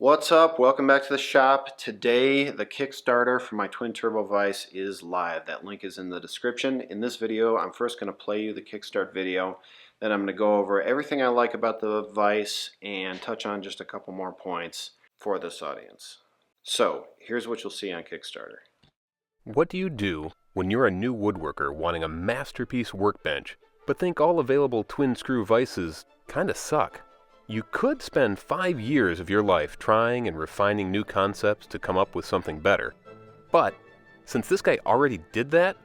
What's up? Welcome back to the shop. Today the Kickstarter for my twin turbo vise is live. That link is in the description. In this video I'm first going to play you the Kickstart video. Then I'm going to go over everything I like about the vise and touch on just a couple more points for this audience. So here's what you'll see on Kickstarter. What do you do when you're a new woodworker wanting a masterpiece workbench, but think all available twin screw vices kinda suck? You could spend 5 years of your life trying and refining new concepts to come up with something better. But since this guy already did that,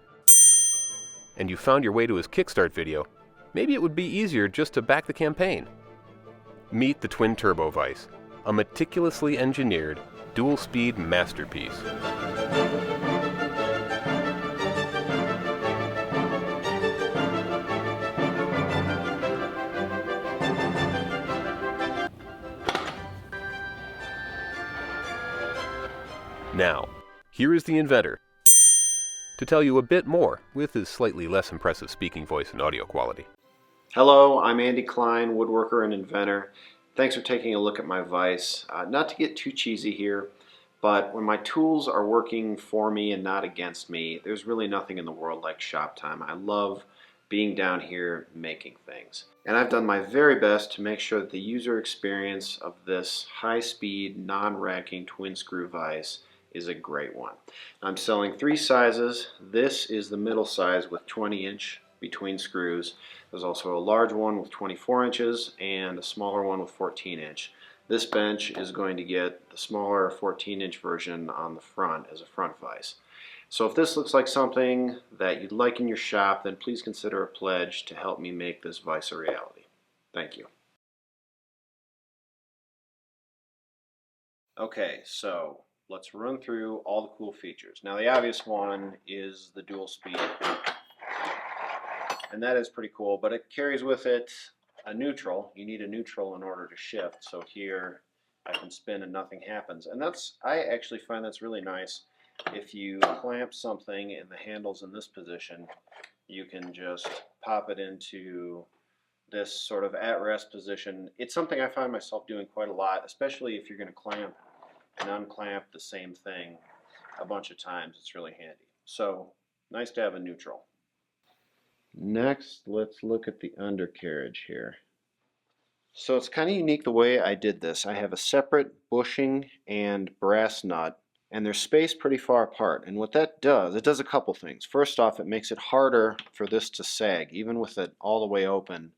and you found your way to his Kickstart video, maybe it would be easier just to back the campaign. Meet the Twin Turbo Vise, a meticulously engineered, dual-speed masterpiece. Now, here is the inventor to tell you a bit more with his slightly less impressive speaking voice and audio quality. Hello, I'm Andy Klein, woodworker and inventor. Thanks for taking a look at my vise. Not to get too cheesy here, but when my tools are working for me and not against me, there's really nothing in the world like shop time. I love being down here making things. And I've done my very best to make sure that the user experience of this high-speed, non-racking twin screw vise is a great one. I'm selling 3 sizes. This is the middle size with 20-inch between screws. There's also a large one with 24 inches and a smaller one with 14-inch. This bench is going to get the smaller 14-inch version on the front as a front vise. So if this looks like something that you'd like in your shop, then please consider a pledge to help me make this vise a reality. Thank you. Okay, so let's run through all the cool features. Now the obvious one is the dual speed, and that is pretty cool, but it carries with it a neutral. You need a neutral in order to shift, so here I can spin and nothing happens. And I actually find that's really nice. If you clamp something and the handle's in this position, you can just pop it into this sort of at-rest position. It's something I find myself doing quite a lot, especially if you're going to clamp and unclamp the same thing a bunch of times. It's really handy. So nice to have a neutral. Next, let's look at the undercarriage here. So it's kind of unique the way I did this. I have a separate bushing and brass nut, and they're spaced pretty far apart. And what that does, it does a couple things. First off, it makes it harder for this to sag. Even with it all the way open,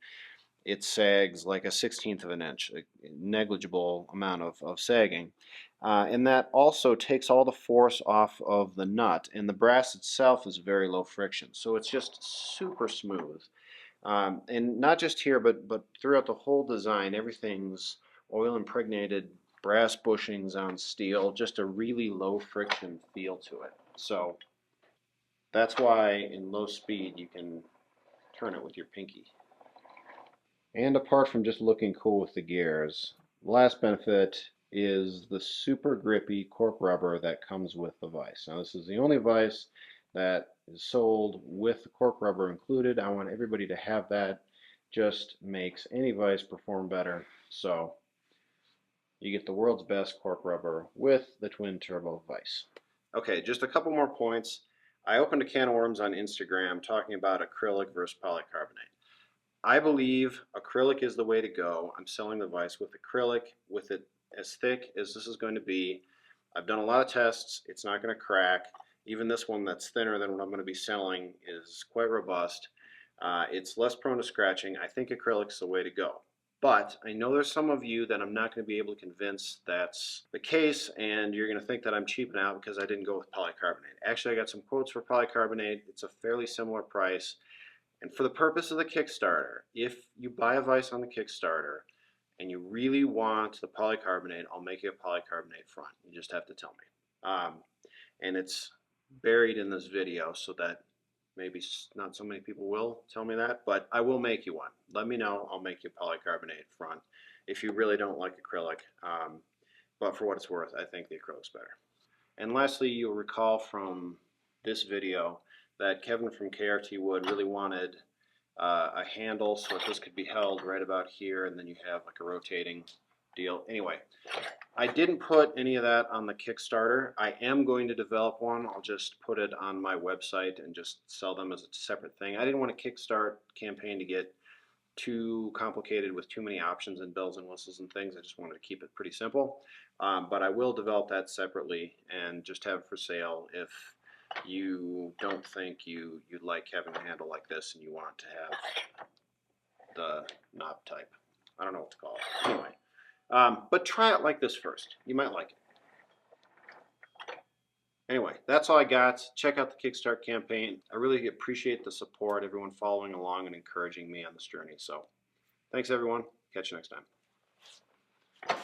it sags like a 1/16 of an inch, a negligible amount of sagging. And that also takes all the force off of the nut, and the brass itself is very low friction, so it's just super smooth. And not just here, but throughout the whole design, everything's oil impregnated brass bushings on steel, just a really low friction feel to it. So that's why in low speed you can turn it with your pinky. And apart from just looking cool with the gears, the last benefit is the super grippy cork rubber that comes with the vise. Now this is the only vise that is sold with the cork rubber included. I want everybody to have that. Just makes any vise perform better. So you get the world's best cork rubber with the twin turbo vise. Okay, just a couple more points. I opened a can of worms on Instagram talking about acrylic versus polycarbonate. I believe acrylic is the way to go. I'm selling the vise with acrylic, with it as thick as this is going to be. I've done a lot of tests. It's not going to crack. Even this one that's thinner than what I'm going to be selling is quite robust. It's less prone to scratching. I think acrylic's the way to go. But I know there's some of you that I'm not going to be able to convince that's the case, and you're going to think that I'm cheaping out because I didn't go with polycarbonate. Actually, I got some quotes for polycarbonate. It's a fairly similar price. And for the purpose of the Kickstarter, if you buy a vise on the Kickstarter and you really want the polycarbonate, I'll make you a polycarbonate front. You just have to tell me. And it's buried in this video so that maybe not so many people will tell me that, but I will make you one. Let me know. I'll make you a polycarbonate front if you really don't like acrylic. But for what it's worth, I think the acrylic's better. And lastly, you'll recall from this video that Kevin from KRT Wood really wanted a handle so that this could be held right about here, and then you have like a rotating deal. Anyway, I didn't put any of that on the Kickstarter. I am going to develop one. I'll just put it on my website and just sell them as a separate thing. I didn't want a Kickstart campaign to get too complicated with too many options and bells and whistles and things. I just wanted to keep it pretty simple. But I will develop that separately and just have it for sale if you don't think you'd like having a handle like this and you want to have the knob type. I don't know what to call it. Anyway, but try it like this first. You might like it. Anyway, that's all I got. Check out the Kickstart campaign. I really appreciate the support, everyone following along and encouraging me on this journey. So thanks, everyone. Catch you next time.